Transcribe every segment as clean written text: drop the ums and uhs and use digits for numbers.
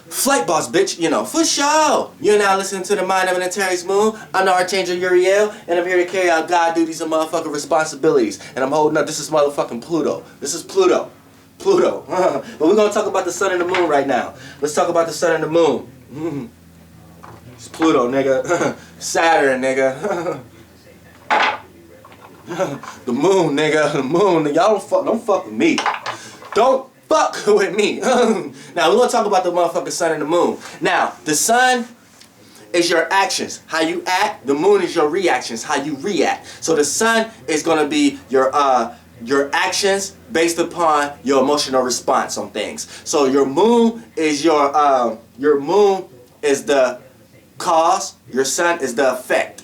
Flight boss, bitch, you know, for sure. You're now listening to the Mind of an Antares Moon. I'm the Archangel Uriel, and I'm here to carry out God duties and motherfucking responsibilities. And I'm holding up, this is motherfucking Pluto. This is Pluto. Pluto. But we're going to talk about the sun and the moon right now. Let's talk about the sun and the moon. It's Pluto, nigga. Saturn, nigga. The moon, nigga. The moon, nigga. Y'all don't fuck with me. Don't fuck with me. Now, we're going to talk about the motherfucking sun and the moon. Now, the sun is your actions, how you act. The moon is your reactions, how you react. So the sun is going to be your actions based upon your emotional response on things. So your moon is your moon is the cause, your sun is the effect.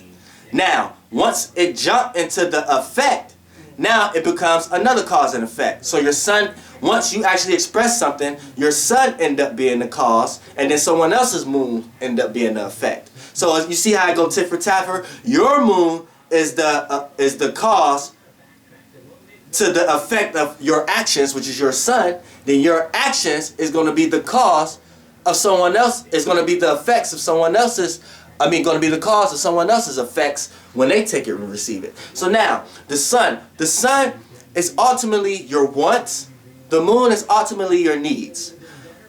Now, once it jumped into the effect, now it becomes another cause and effect. So your sun, once you actually express something, your sun end up being the cause, and then someone else's moon end up being the effect. So you see how I go tit for tat? Your moon is the cause to the effect of your actions, which is your sun. Then your actions is going to be the cause of someone else. It's going to be the effects of someone else's. Going to be the cause of someone else's effects when they take it and receive it. So now, the sun is ultimately your wants. The moon is ultimately your needs.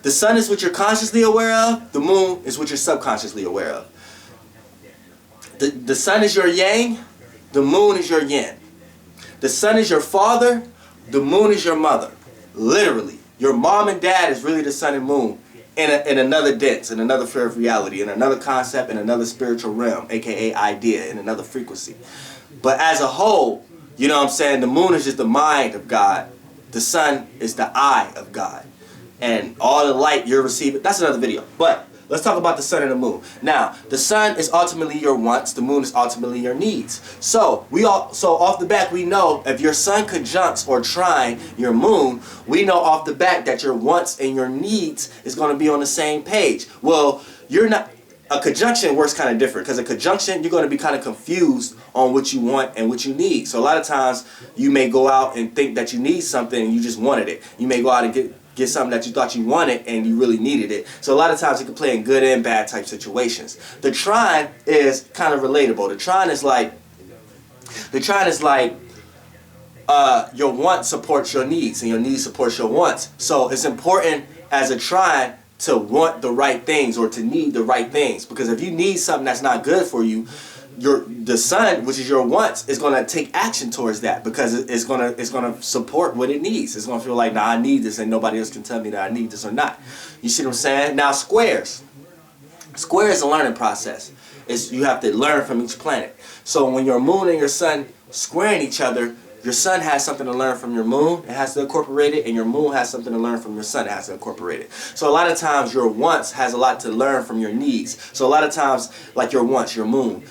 The sun is what you're consciously aware of. The moon is what you're subconsciously aware of. The sun is your yang. The moon is your yin. The sun is your father. The moon is your mother. Literally. Your mom and dad is really the sun and moon. In another dense, in another sphere of reality, in another concept, in another spiritual realm, aka idea, in another frequency. But as a whole, you know what I'm saying, the moon is just the mind of God. The sun is the eye of God. And all the light you're receiving, that's another video. But let's talk about the sun and the moon. Now, the sun is ultimately your wants, the moon is ultimately your needs. So off the bat, we know if your sun conjuncts or trine your moon, we know off the bat that your wants and your needs is going to be on the same page. Well, a conjunction works kind of different, because a conjunction, you're going to be kind of confused on what you want and what you need. So a lot of times, you may go out and think that you need something and you just wanted it. You may go out and get something that you thought you wanted and you really needed it. So a lot of times it can play in good and bad type situations. The trine is kind of relatable. The trine is like your want supports your needs and your needs supports your wants. So it's important as a trine to want the right things or to need the right things, because if you need something that's not good for you, the sun, which is your wants, is gonna take action towards that, because it's gonna support what it needs. It's gonna feel like, nah, I need this, and nobody else can tell me that I need this or not. You see what I'm saying? Now, squares. Square is a learning process. You have to learn from each planet. So when your moon and your sun squaring each other, your sun has something to learn from your moon, it has to incorporate it, and your moon has something to learn from your sun, it has to incorporate it. So a lot of times your wants has a lot to learn from your needs. So a lot of times, like your wants, your moon,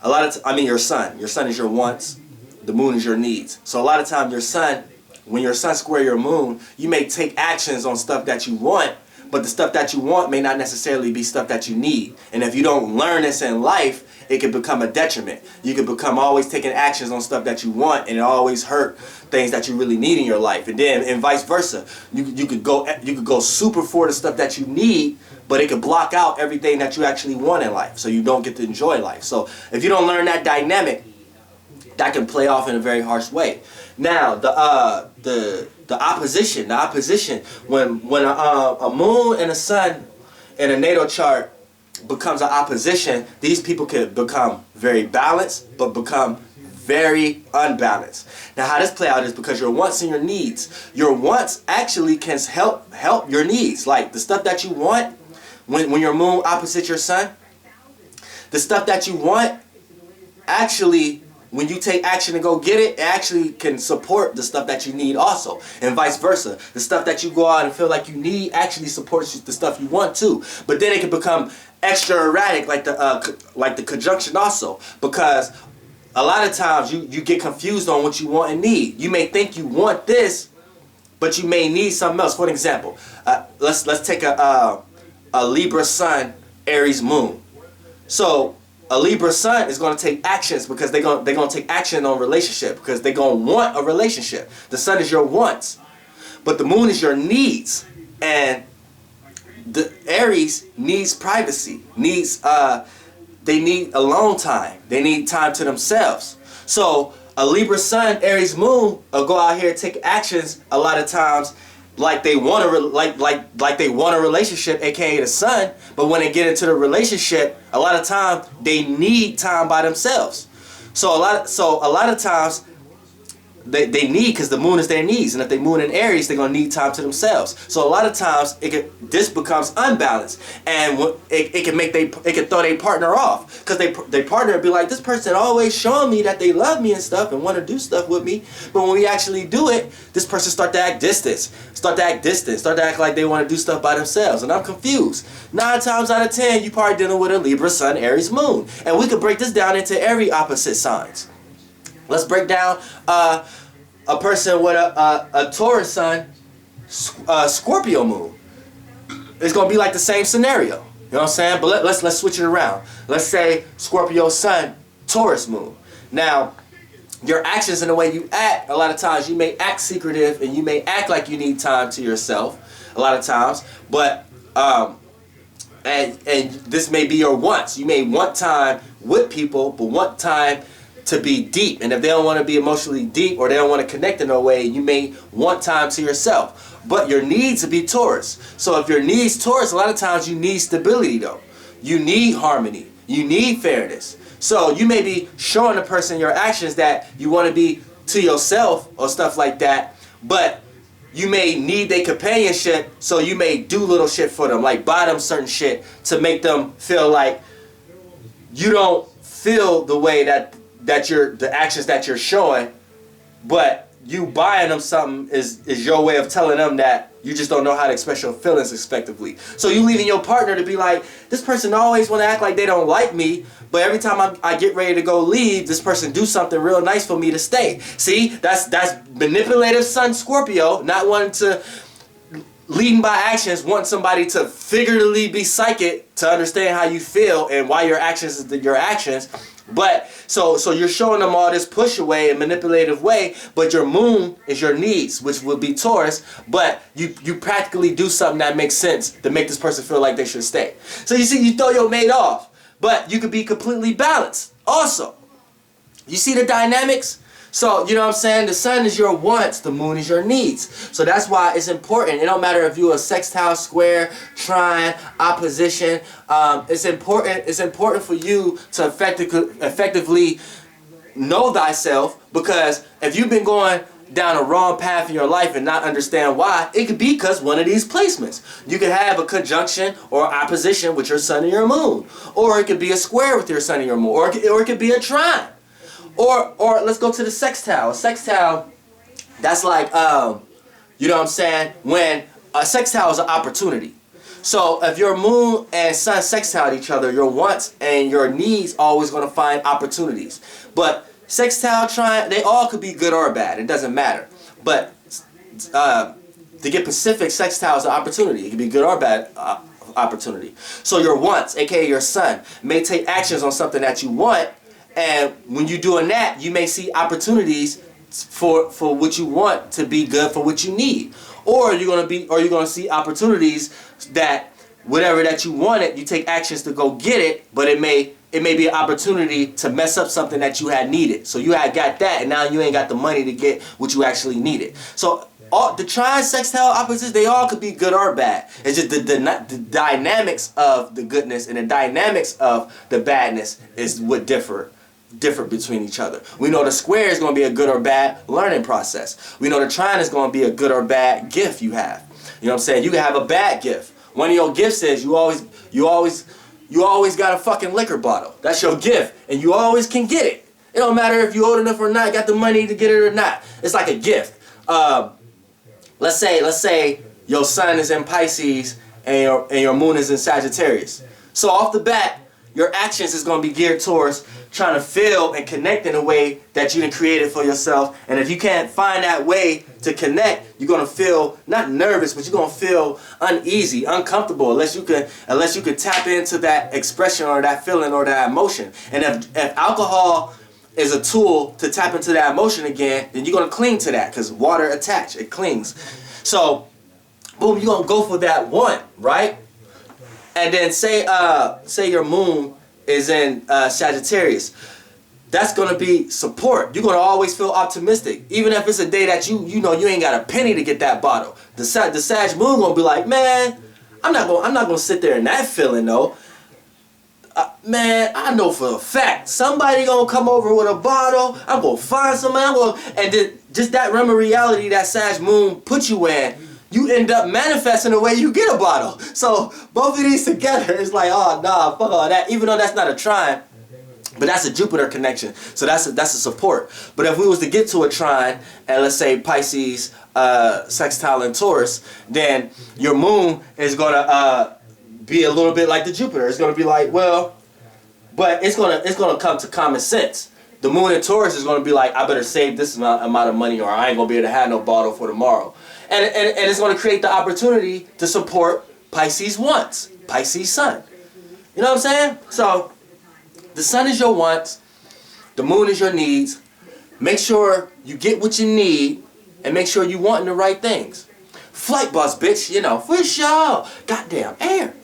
your sun. Your sun is your wants, the moon is your needs. So a lot of times your sun, when your sun square your moon, you may take actions on stuff that you want, but the stuff that you want may not necessarily be stuff that you need. And if you don't learn this in life, it can become a detriment. You can become always taking actions on stuff that you want, and it always hurt things that you really need in your life. And then, and vice versa, you could go super for the stuff that you need, but it could block out everything that you actually want in life, so you don't get to enjoy life. So if you don't learn that dynamic, that can play off in a very harsh way. Now, the opposition, when a moon and a sun in a natal chart becomes an opposition, these people can become very balanced, but become very unbalanced. Now, how this play out is because your wants and your needs. Your wants actually can help your needs. Like the stuff that you want, when your moon opposite your sun, the stuff that you want, actually, when you take action and go get it actually can support the stuff that you need also. And vice versa. The stuff that you go out and feel like you need actually supports the stuff you want too. But then it can become extra erratic, like the conjunction also. Because a lot of times you get confused on what you want and need. You may think you want this, but you may need something else. For an example, let's take a Libra sun, Aries moon. So a Libra sun is going to take actions because they're going to take action on relationship, because they're going to want a relationship. The sun is your wants, but the moon is your needs. And Aries needs privacy, they need alone time. They need time to themselves. So a Libra Sun, Aries Moon will go out here and take actions a lot of times like they want like they want a relationship, aka the Sun. But when they get into the relationship, a lot of time they need time by themselves. So a lot of times they need, because the moon is their needs, and if they moon in Aries, they're gonna need time to themselves. So a lot of times this becomes unbalanced, and it can throw their partner off, because their partner would be like, this person always showing me that they love me and stuff and want to do stuff with me, but when we actually do it, this person start to act distant, start to act like they want to do stuff by themselves, and I'm confused. 9 times out of 10, you probably dealing with a Libra Sun, Aries Moon, and we could break this down into every opposite signs. Let's break down a person with a Taurus Sun, Scorpio Moon. It's gonna be like the same scenario. You know what I'm saying? But let's switch it around. Let's say Scorpio Sun, Taurus Moon. Now, your actions and the way you act, a lot of times you may act secretive and you may act like you need time to yourself a lot of times, but and this may be your wants. You may want time with people, but want time to be deep. And if they don't want to be emotionally deep, or they don't want to connect in a way, you may want time to yourself. But your needs will be Taurus. So if your needs Taurus, a lot of times you need stability though. You need harmony. You need fairness. So you may be showing the person your actions that you want to be to yourself or stuff like that, but you may need their companionship, so you may do little shit for them, like buy them certain shit to make them feel like you don't feel the way that the actions that you're showing, but you buying them something is your way of telling them that you just don't know how to express your feelings effectively. So you leaving your partner to be like, this person always want to act like they don't like me, but every time I get ready to go leave, this person do something real nice for me to stay. See, that's manipulative Sun Scorpio, not wanting to, leading by actions, wanting somebody to figuratively be psychic to understand how you feel and why your actions is your actions. But so you're showing them all this push away and manipulative way, but your moon is your needs, which would be Taurus, but you practically do something that makes sense to make this person feel like they should stay. So you see, you throw your mate off, but you could be completely balanced also. You see the dynamics? So, you know what I'm saying? The Sun is your wants, the moon is your needs. So that's why it's important. It don't matter if you're a sextile, square, trine, opposition. It's important for you to effectively know thyself, because if you've been going down a wrong path in your life and not understand why, it could be because one of these placements. You could have a conjunction or opposition with your Sun and your moon. Or it could be a square with your Sun and your moon. Or it could be a trine. Or let's go to the sextile. Sextile, that's like, you know what I'm saying? When a sextile is an opportunity. So if your moon and Sun sextile each other, your wants and your needs always going to find opportunities. But sextile, trine, they all could be good or bad. It doesn't matter. But to get Pacific, sextile is an opportunity. It can be good or bad opportunity. So your wants, aka your Sun, may take actions on something that you want. And when you're doing that, you may see opportunities for what you want to be good for what you need. Or you're gonna see opportunities that whatever that you wanted, you take actions to go get it, but it may be an opportunity to mess up something that you had needed. So you had got that, and now you ain't got the money to get what you actually needed. So all the trine, sextile, opposites, they all could be good or bad. It's just the dynamics of the goodness and the dynamics of the badness is what differ between each other. We know the square is going to be a good or bad learning process. We know the trine is going to be a good or bad gift you have. You know what I'm saying? You can have a bad gift. One of your gifts is you always got a fucking liquor bottle. That's your gift, and you always can get it. It don't matter if you're old enough or not, got the money to get it or not. It's like a gift. Let's say your Sun is in Pisces and your moon is in Sagittarius. So off the bat, your actions is going to be geared towards trying to feel and connect in a way that you done created for yourself. And if you can't find that way to connect, you're going to feel not nervous, but you're going to feel uneasy, uncomfortable, unless you can tap into that expression or that feeling or that emotion. And if alcohol is a tool to tap into that emotion again, then you're going to cling to that, because water attached, it clings. So boom, you're going to go for that one, right? And then say your moon is in Sagittarius. That's gonna be support. You're gonna always feel optimistic, even if it's a day that you know you ain't got a penny to get that bottle. The Sag moon gonna be like, man, I'm not gonna sit there in that feeling though. Man, I know for a fact somebody gonna come over with a bottle. I'm gonna find somebody. And then just that realm of reality that Sag moon put you in, you end up manifesting the way you get a bottle. So both of these together, it's like, oh nah, fuck all that. Even though that's not a trine. But that's a Jupiter connection, so that's a support. But if we was to get to a trine, and let's say Pisces, sextile, and Taurus, then your moon is gonna be a little bit like the Jupiter. It's gonna be like, well, but it's gonna come to common sense. The moon in Taurus is gonna be like, I better save this amount of money, or I ain't gonna be able to have no bottle for tomorrow. And it's gonna create the opportunity to support Pisces wants, Pisces sun. You know what I'm saying? So. The sun is your wants, the moon is your needs. Make sure you get what you need, and make sure you wanting the right things. Flight bus, bitch, you know, for sure. Goddamn air.